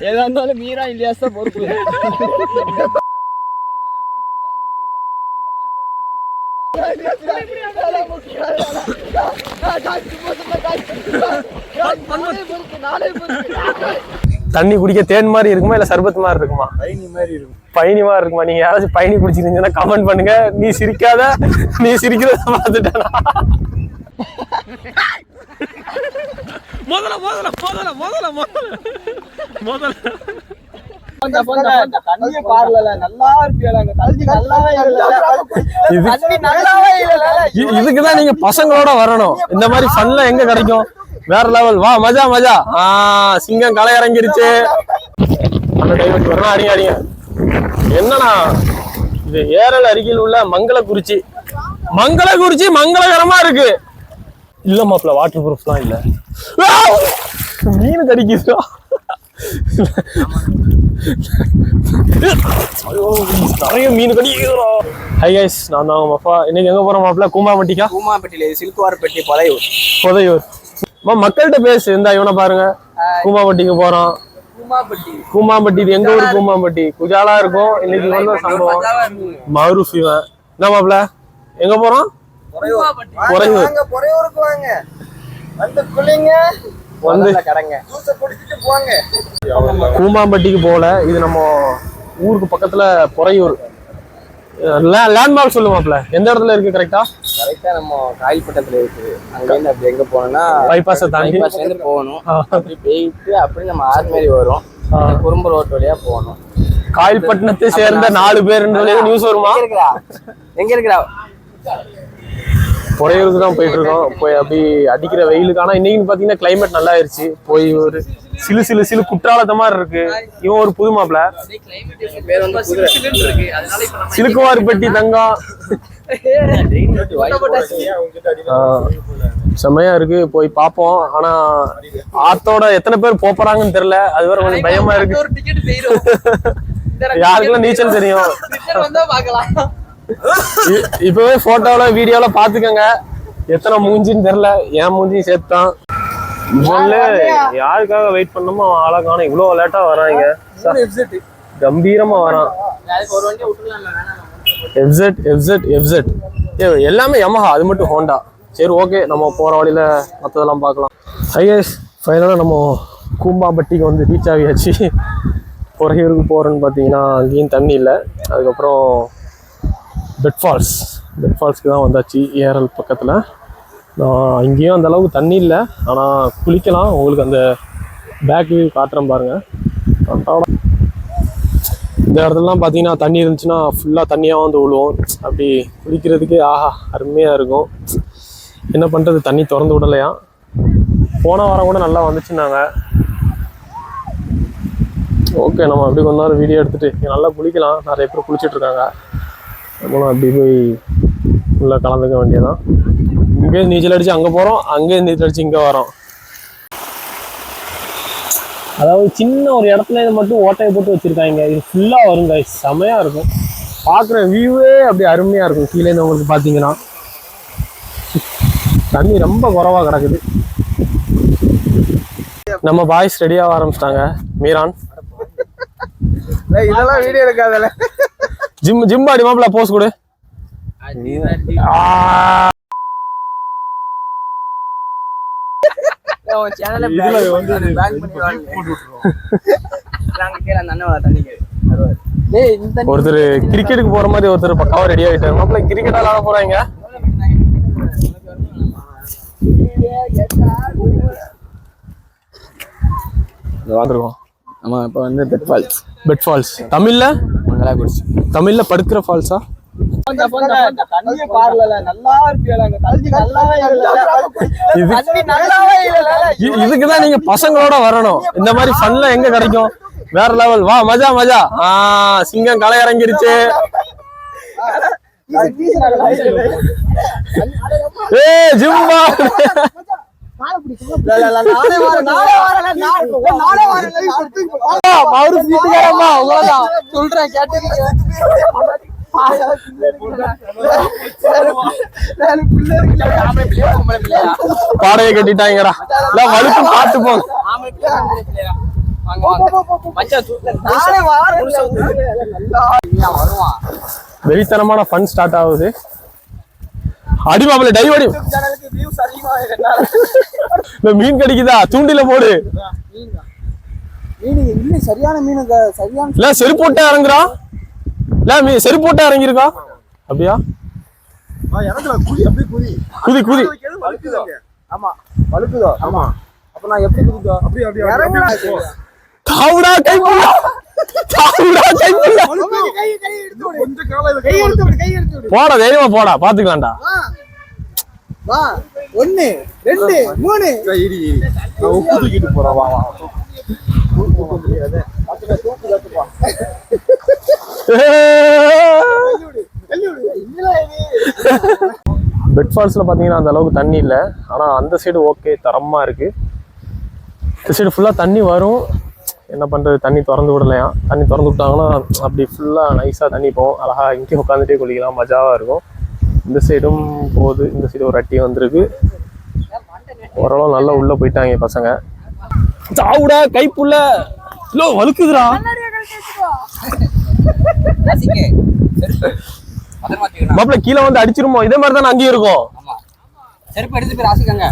ஏதா இருந்தாலும் மீரா இலியாஸ் தான் பொறுப்பு. தண்ணி குடிக்க தேன் மாதிரி இருக்குமா இல்ல சர்பத் மாதிரி இருக்குமா? பயணி மாதிரி இருக்கும். பயணி மாதிரி இருக்குமா? நீங்க யாராச்சும் பயணி குடிச்சிருந்தீங்கன்னா கமெண்ட் பண்ணுங்க. நீ சிரிக்காத, நீ சிரிக்கிறத பார்த்துட்டானா? முதல்ல முதல்ல முதல்ல முதல்ல முதல்ல இதுக்குதான் நீங்க பசங்களோட வரணும். இந்த மாதிரி ஃபன்லாம் எங்க கிடைக்கும்? வேற லெவல். வா மஜா மஜா. சிங்கம் களை இறங்கிருச்சு. அடிங்க அடிங்க. என்னன்னா இது ஏரல் அருகில் உள்ள மங்களகுறிச்சி. மங்களகுறிச்சி மங்களகரமா இருக்கு. இல்ல மாப்பிள்ள வாட்டர் ப்ரூஃப்லாம் இல்ல. மீன் கடிக்குதா? நிறைய மீன் கடிக்குதா? ஹை கைஸ், நான் தான் மாப்பா. இன்னைக்கு எங்க போறோம் மாப்பிள்ள? கூமாம்பட்டிக்கா? கூமாம்பட்டியில சில்குவார்பட்டி புதையூர். புதையூர். மக்கள்கிட்ட பேசு. இந்த இவனை பாருங்க, கூமாம்பட்டிக்கு போறோம். கூமாம்பட்டி இது எங்க ஊர்? கூமாம்பட்டி குஜாலா இருக்கும். இன்னைக்கு வந்து சம்பவம் மருஃப். இவன் என்ன மாப்பிள்ள எங்க போறோம்? புறையூருக்கு வாங்க, வந்து குளிங்க, வந்து கடங்க, ஜூஸ் குடிச்சிட்டு போங்க. கூமாம்பட்டிக்கு போல. இது நம்ம ஊருக்கு பக்கத்துல புறையூர். லேண்ட்மார்க் சொல்லு மாப்பிள்ள, எந்த இடத்துல இருக்கு? கரெக்டா நம்ம காயல்பட்டத்துல இருக்கு. அங்கிருந்து அப்படி எங்க போனோம்னா பைபாஸை தாண்டி போகணும். அப்படி போயிட்டு அப்படி நம்ம ஆர்மேரி வரும், குறும்பு ரோட் வழியா போகணும். காயல்பட்டினத்தை சேர்ந்த 4 பேர் நியூஸ் வருமா? எங்க இருக்கிறா? புறையூருக்கு தான் போயிட்டு இருக்கோம். போய் அப்படி அடிக்கிற வெயிலுக்கு. ஆனா இன்னைக்கு பாத்தீங்கன்னா கிளைமேட் நல்லா ஆயிருச்சு. போய் ஒரு சிலு சிலு சிலு குற்றாலத்த மாதிரி இருக்கு. இவன் ஒரு புது மாப்பிள்ள, சிலுக்குவார்பட்டி தங்கம். செம்மையா இருக்கு, போய் பார்ப்போம். ஆனா ஆத்தோட எத்தனை பேர் போறாங்கன்னு தெரியல. அது வேற கொஞ்சம் பயமா இருக்கு. யாருக்கெல்லாம் நீச்சல் தெரியும்? இப்பவே போட்டோல வீடியோல பாத்துக்கங்க. எத்தனை மூஞ்சின்னு தெரியல. என் மூஞ்சியும் சேர்த்தான். யாருக்காக வெயிட் பண்ணணுமோ ஆளா காணும். இவ்வளவு லேட்டா வராங்க. கம்பீரமா வரான். எல்லாமே யமஹா, அது மட்டும் ஹோண்டா. சரி ஓகே, நம்ம போற வழியில மற்றதெல்லாம் பார்க்கலாம். ஹை கைஸ், ஃபைனலா நம்ம கூமாம்பட்டிக்கு வந்து ரீச் ஆகியாச்சு. புறையூருக்கு போறேன்னு பார்த்தீங்கன்னா அங்கேயும் தண்ணி இல்லை. அதுக்கப்புறம் பெட் ஃபால்ஸ்க்கு தான் வந்தாச்சு. ஏரல் பக்கத்தில். இங்கேயும் அந்த அளவுக்கு தண்ணி இல்லை, ஆனால் குளிக்கலாம். உங்களுக்கு அந்த பேக் வியூ காட்டுறேன் பாருங்கள். இந்த இடத்துலலாம் பார்த்தீங்கன்னா தண்ணி இருந்துச்சுன்னா ஃபுல்லாக தண்ணியாக வந்து விழுவோம். அப்படி குளிக்கிறதுக்கு ஆஹா அருமையாக இருக்கும். என்ன பண்ணுறது, தண்ணி திறந்து விடலையா. போன வாரம் கூட நல்லா வந்துச்சுன்னாங்க. ஓகே, நம்ம அப்படி கொஞ்ச நேரம் வீடியோ எடுத்துகிட்டு நல்லா குளிக்கலாம். நிறைய பேர் குளிச்சுட்ருக்காங்க. நம்மளும் அப்படி போய் உள்ளே கலந்துக்க வேண்டியதான். இங்கேயே நீச்சல் அடித்து அங்கே போகிறோம், அங்கேயே நீச்சல் அடித்து இங்கே வரோம். அதாவது சின்ன ஒரு இடத்துல இதை மட்டும் ஓட்டையை போட்டு வச்சுருக்காங்க. இது ஃபுல்லாக வரும் கைஸ், செமையாக இருக்கும். பார்க்குற வியூவே அப்படி அருமையாக இருக்கும். கீழே உங்களுக்கு பார்த்தீங்கன்னா தண்ணி ரொம்ப குறைவாக கிடக்குது. நம்ம பாய்ஸ் ரெடியாக ஆரம்பிச்சிட்டாங்க. மீரான் இதெல்லாம் வீடியோ எடுக்காதல. ஜிம் பாடி மாப்பிள்ள போஸ் கொடு. ஒருத்தர் கிரிக்கெட்டுக்கு போற மாதிரி ஒருத்தர் பக்காவா ரெடி ஆயிட்டாரு. மாப்பிள்ள கிரிக்கெட் விளையாட போறாங்க. வந்துருக்கோம். நம்ம இப்போ வந்து பெட் ஃபால்ஸ் தமிழ்ல மங்களாகுறிச்சி. தமிழ்ல படுக்கிற ஃபால்ஸா? இதுக்குதான் நீங்க பசங்களோட வரணும். இந்த மாதிரி ஃபன்லாம் எங்க கிடைக்கும்? வேற லெவல். வா மஜா மஜா. சிங்கம் களை இறங்கிருச்சு. ஜிம்பா பாடையை கட்டிட்டாங்கடா. இல்ல வழுக்கு பார்த்து போங்க. வெறித்தனமான ஃபன் ஸ்டார்ட் ஆகுது. அடிமாப்பிள்ள டைவ் அடி. மீன் கிடைக்குதா? தூண்டில போடு. சரியான மீனுங்க. சரியான இல்ல செருப்பு போட்டா இறங்குறான். இல்ல செருப்பு போட்டா இறங்கிருக்கா? அப்படியா? குதி குதி. ஆமா வழுக்குதோ? ஆமா. அப்ப நான் எப்படி குதிக்கோ? அப்படி தாவுடா கைப்புள்ள. தாவுடா கைப்புள்ள. போடா தைரியமா போடா, பாத்துக்கலாம்டா. வா 1 2 3 நான் உப்பு தூக்கிட்டு போறேன். வா வா. பெட் ஃபால்ஸ்ல பாத்தீங்கன்னா அந்த அளவுக்கு தண்ணி இல்லை. ஆனா அந்த சைடு ஓகே, தரமா இருக்கு. இந்த சைடு ஃபுல்லா தண்ணி வரும். என்ன பண்றது, தண்ணி திறந்து விடலையா. தண்ணி திறந்து விட்டாங்கன்னா அப்படி ஃபுல்லா நைஸா தண்ணி போகும். அழகா இங்கே உட்காந்துட்டே குளிக்கலாம், மஜாவா இருக்கும். இந்த சைடும் போகுது. இந்த சைடு ஒரு அட்டி வந்திருக்கு. ஓரளவு நல்லா உள்ள போயிட்டாங்க பசங்க. சாவுடா கைப்புள்ள. லோ வழுக்குதுடா. மாப்பிள்ள கீழே வந்து அடிச்சிருமோ? இதே மாதிரி தான் அங்கேயும் இருக்கும். செருப்பு எடுத்து போய் ராசிக்கங்க.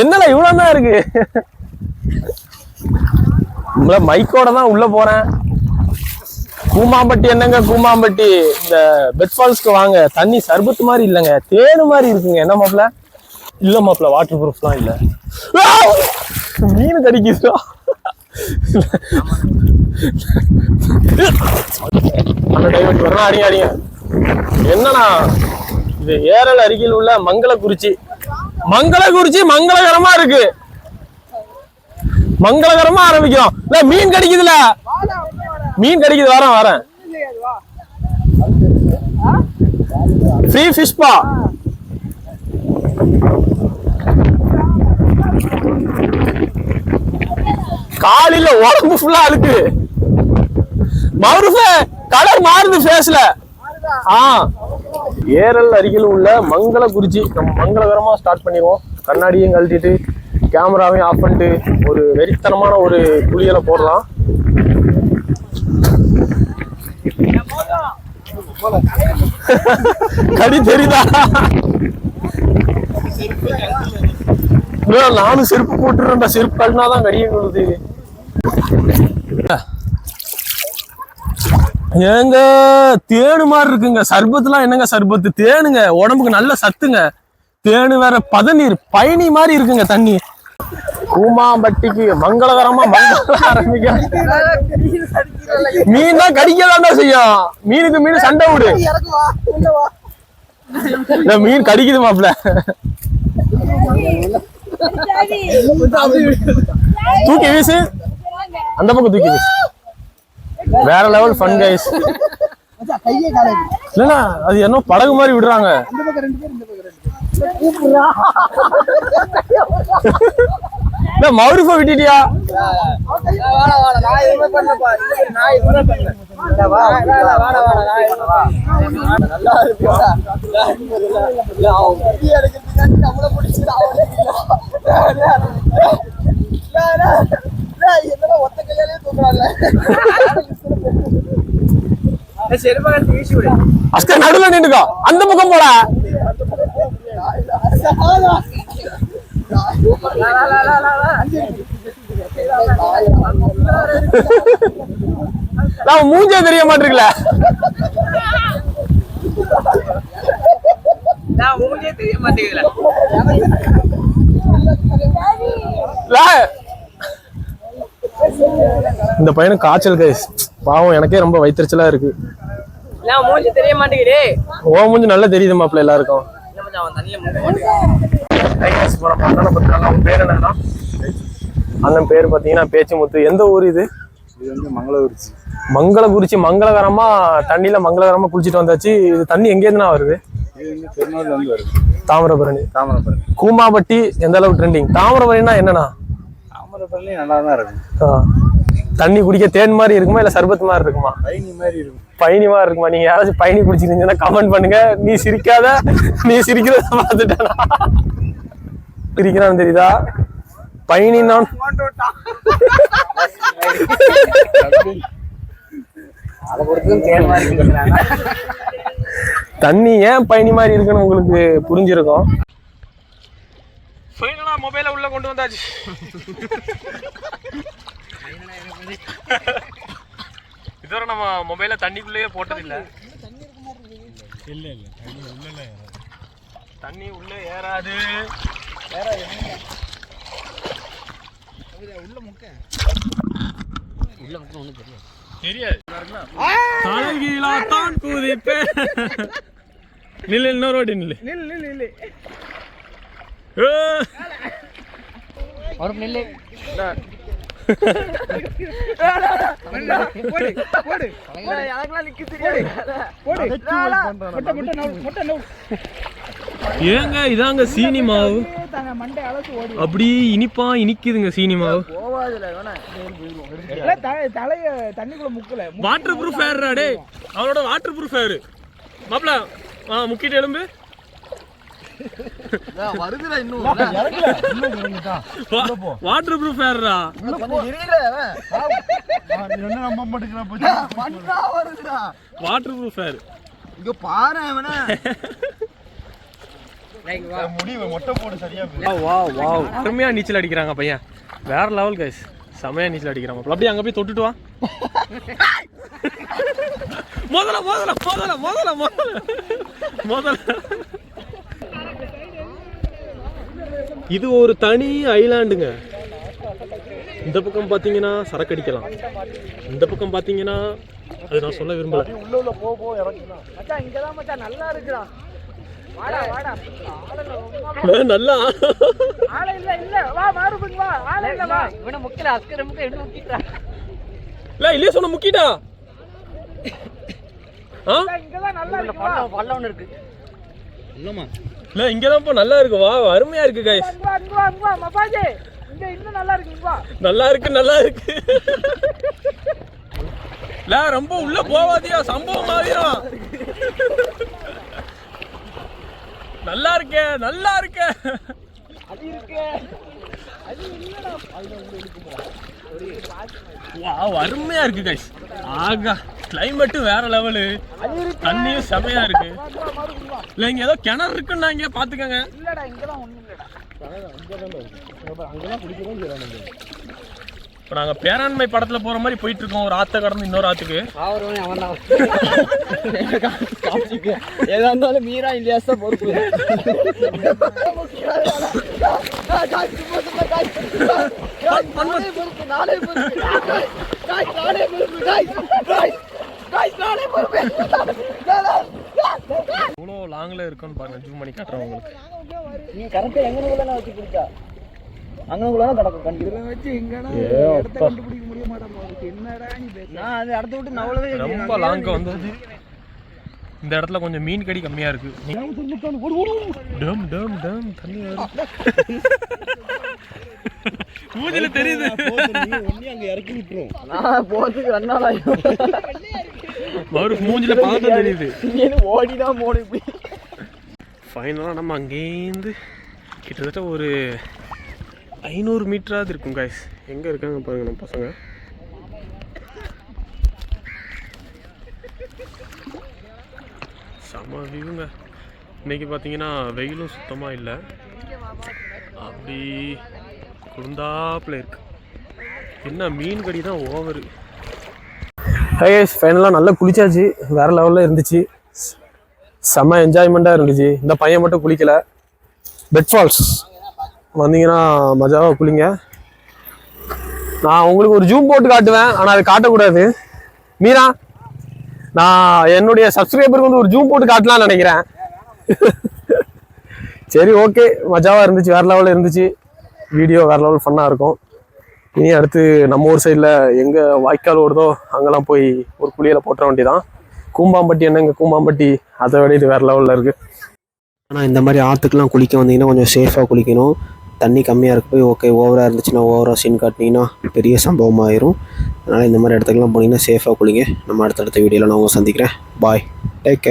என்னடா இவ்வளவு தான் இருக்கு. மைக்கோட தான் உள்ள போறேன். கூமாம்பட்டி என்னங்க கூமாம்பட்டி, இந்த பெட் ஃபால்ஸ்க்கு வாங்க. தண்ணி சர்பத்து மாதிரி இல்லைங்க, தேனு மாதிரி இருக்குங்க. என்ன மாப்பிள்ள? இல்ல மாப்பிள்ள வாட்டர் ப்ரூஃப்லாம் இல்ல. மீன் கடிக்குதா? அடிங்க அடிங்க. என்னன்னா இது ஏரல் அருகில் உள்ள மங்களகுறிச்சி. மங்களகுறிச்சி மங்களகரமா இருக்கு. மங்களகரமா ஆரம்பிக்கிறோம். இல்ல மீன் கிடைக்குதுல, மீன் கிடைக்குது. வரேன் வரேன். ஃப்ரீ ஃபிஷ் பா. காலில உடம்பு ஃபுல்லா அழுக்கு. மறுபே கலர் மாறுது ஃபேஸ்ல. ஏரல் அருகில் உள்ள மங்களகுறிச்சி. நம்ம மங்களகரமா ஸ்டார்ட் பண்ணிடுவோம். கண்ணாடியும் கழட்டிட்டு கேமராவையும் ஆஃப் பண்ணிட்டு ஒரு வெறித்தனமான ஒரு குளியலை போடலாம். கடி தெரியுதா? நானும் செருப்பு போட்டுருந்தா. செருப்பு கட்டினாதான் கடிய கொள்ளுது. ஏங்க தேனு மாதிரி இருக்குங்க. சர்பத்துலாம் என்னங்க சர்பத்து? தேனுங்க, உடம்புக்கு நல்ல சத்துங்க. தேனு வேற பதநீர் பயணி மாதிரி இருக்குங்க தண்ணி. கூமாம்பட்டிக்கு மங்களகரமா ஆரம்பிக்க. மீன் தான் கடிக்கதான் செய்யும். மீனுக்கு மீன் சண்டை விடு. இந்த மீன் கடிக்குது மாப்பிள்ள. தூக்கி வீசு, அந்த பக்கம் தூக்கி வீசு. வேற லெவல் ஃபன் கைஸ். இல்லன்னா அது என்ன படகு மாதிரி விடுறாங்க. மௌரிஃபா விட்டுட்டியா? அஸ்கர் நடுவில் நின்றுக்கோ. அந்த பக்கம் போட. நான் மூஞ்சே தெரிய மாட்டேங்கல. இந்த பையனுக்கு காய்ச்சல் கைஸ். பாவம், எனக்கே ரொம்ப வயிற்றுச்சலா இருக்கு. தெரிய மாட்டேங்குது. ஓ மூஞ்சி நல்லா தெரியுது மாப்பிள்ள எல்லாருக்கும். அண்ணன் பேர் பாத்தீங்கன்னா பேச்சுமுத்து. எந்த ஊர் இது? இது வந்து மங்களகுறிச்சி. மங்களகுறிச்சி மங்களகரமா தண்ணியில மங்களகரமா குளிச்சுட்டு வந்தாச்சு. இது தண்ணி எங்க இருந்துனா வருது? இது வந்து திருநெல்வேலில இருந்து வருது. தாமிரபரணி. தாமிரபரணி. கூமாம்பட்டி எந்த அளவுக்கு ட்ரெண்டிங்? தாமிரபரணினா என்னன்னா? தாமிரபரணி நல்லா தான் இருக்கு. தண்ணி குடிக்க தேன் மாதிரி இருக்குமா இல்லை சர்பத் மாதிரி இருக்குமா? பயணி மாதிரி இருக்கும். பயணி மாதிரி இருக்குமா? நீங்க யாராச்சும் பயணி குடிச்சிருந்தீங்கன்னா கமெண்ட் பண்ணுங்க. நீ சிரிக்காத, நீ சிரிக்கிறத பார்த்துட்டேனா? சிரிக்கிறான்னு தெரியுதா? பயணி நான் அதை கொடுத்ததும் தேன் மாதிரி இருக்குங்கிறாங்க. தண்ணி ஏன் பயணி மாதிரி இருக்குன்னு உங்களுக்கு புரிஞ்சிருக்கும். ஃபைனலா மொபைலை உள்ள கொண்டு வந்தாச்சு. இதுவரை நம்ம மொபைலை தண்ணிக்குள்ளேயே போட்டதில்லை. தண்ணி உள்ளே ஏறாது. தெரியாது. தலைகீழாத்தான் குதிப்பேன். நில்லு, இன்னொரு வாட்டி நில்லு. ஒரு நில்லு. ஏங்க இதாங்க சீனி மாவு. அப்படி இனிப்பா இனிக்குதுங்க சீனி மாவு. வாட்டர் ப்ரூஃப் ஏர்ரா டே. அவனோட வாட்டர் ப்ரூஃப் ஏரு மாப்ள. முக்கிட்டு எலும்பு வருதுடா இன்னும். வாட்டர் ப்ரூஃப் ஏர்ரா. Waterproof air. இங்க பாரு அவனா. முடிவு மொட்டை போடு சரியா. வாவ் வாவ், அருமையா நீச்சல் அடிக்கிறாங்க பையன். வேற லெவல் கைஸ், செமையா நீச்சல் அடிக்கிறாங்க. அப்படியே அங்க போய் தொட்டுட்டு வா. முதல்ல முதல்ல முதல்ல முதல்ல முதல்ல முதல்ல. இது ஒரு தனி ஐலாண்டுங்க. இந்த பக்கம் பாத்தீங்கன்னா சரக்கு அடிக்கலாம், இந்த பக்கம் பாத்தீங்கன்னா அது நான் சொல்ல விரும்பல. உள்ள போ இறக்கலாம். மச்சான் இங்கதான் மச்சான் நல்லா இருக்குடா. வாடா வாடா. நல்லா ஆள இல்ல இல்ல வா மாறுபங்க வா. ஆள இல்ல வா. இவனை முக்கில அஸ்கர் முக்க எப்படி முக்கிட்டா? இல்ல இல்லையே சொன்ன முக்கிட்டா. இங்கதான் நல்லா இருக்கு. பல்ல ஒண்ணு இருக்கு. இல்லமா இல்ல இங்கதான் போ நல்லா இருக்கு. வா அருமையா இருக்கு गाइस. வா மபாஜே இங்க இன்னும் நல்லா இருக்கு. வா நல்லா இருக்கு நல்லா இருக்கு. இல்ல ரொம்ப உள்ள போவாதியா, சம்பவம் ஆகிரும். நல்லா இருக்கே நல்லா இருக்கே. அது இருக்கு அது இல்லடா. அதுல உள்ள இழுக்குமா. வாவ் அருமையா இருக்கு गाइस. ஆகா கிளைமேட் வேற லெவல். தண்ணியும் செமையா இருக்கு. இல்ல இங்க ஏதோ கிணறு இருக்குன்னாங்க, பாத்துக்கங்க. இல்லடா இங்கதான் ஒண்ணும் இல்லடா. அங்கதான் குடிக்கிறோம் செய்றானுங்க. இப்போ நாங்க பேராண்மை படத்துல போற மாதிரி போயிட்டு இருக்கோம். ஒரு ஆத்த கடந்து இன்னொரு ஆத்துக்கு. ஏதா இருந்தாலும் மீரா இலியாஸ் தான் பொறுப்பு. இவ்வளோ லாங்ல இருக்குன்னு பாருங்க, ஜூம் பண்ணி காட்டுறேன் உங்களுக்கு. நீ கரெக்டா எங்கனக்குள்ள வச்சு குடிச்சா அங்கனக்குள்ள கிடக்கும். கண்டிப்பா வச்சு எங்கனா இடத்தை கண்டுபிடிக்க முடிய மாட்டேங்குது. என்னடா நீ பேச? நான் அந்த இடத்த விட்டு நவளவே ரொம்ப லாங்க வந்தது. இந்த இடத்துல கொஞ்சம் மீன் கடி கம்மியா இருக்கு. டம் டம் டம் தண்ணி வருது. மூஞ்சில தெரியுது. ஒண்ணே அங்க இறக்கி விட்டுறோம். நான் போறதுக்கு 2 நாள் ஆயிடும். மறு மூஞ்சில பார்த்தா தெரியுது. நீ ஓடிதான் போடு இப்படி. ஃபைனலாக நம்ம அங்கேருந்து கிட்டத்தட்ட ஒரு 500 மீட்டராவது இருக்கும் गाइस. எங்கே இருக்காங்க பாருங்க நம்ம பசங்க. செம வியூங்க. இன்னைக்கு பார்த்தீங்கன்னா வெயிலும் சுத்தமாக இல்லை, அப்படி குந்தாப்பில் இருக்கு. என்ன மீன் கடி தான் ஓவரு. கைஸ் ஃபைனலாக நல்லா குளிச்சாச்சு. வேறு லெவலில் இருந்துச்சு, செம்ம என்ஜாய்மெண்ட்டாக இருந்துச்சு. இந்த பையன் மட்டும் குளிக்கலை. பெட் ஃபால்ஸ் வந்தீங்கன்னா மஜாவாக குளிங்க. நான் உங்களுக்கு ஒரு ஜூம் போட்டு காட்டுவேன், ஆனால் அது காட்டக்கூடாது. மீரா, நான் என்னுடைய சப்ஸ்கிரைபருக்கு வந்து ஒரு ஜூம் போட்டு காட்டலாம்னு நினைக்கிறேன். சரி ஓகே, மஜாவாக இருந்துச்சு, வேறு லெவலில் இருந்துச்சு. வீடியோ வேறு லெவல் ஃபன்னாக இருக்கும். இனி அடுத்து நம்ம ஊர் சைடில் எங்கே வாய்க்கால் ஓடுதோ அங்கெல்லாம் போய் ஒரு குளியலை போட்ட வேண்டியதான். கூம்பாம்பட்டி என்னங்க கூம்பாம்பட்டி, அதை விட இது வேறு லெவலில் இருக்குது. ஆனால் இந்த மாதிரி ஆற்றுக்கெலாம் குளிக்க வந்தீங்கன்னா கொஞ்சம் சேஃபாக குளிக்கணும். தண்ணி கம்மியாக இருக்க போய் ஓகே, ஓவராக இருந்துச்சுன்னா ஓவராக சீன் காட்டினீங்கன்னா பெரிய சம்பவம் ஆயிரும். அதனால் இந்த மாதிரி இடத்துக்குலாம் போனீங்கன்னா சேஃபாக குளிங்க. நம்ம அடுத்தடுத்த வீடியோவில் நான் உங்களை சந்திக்கிறேன். பாய், டேக் கேர்.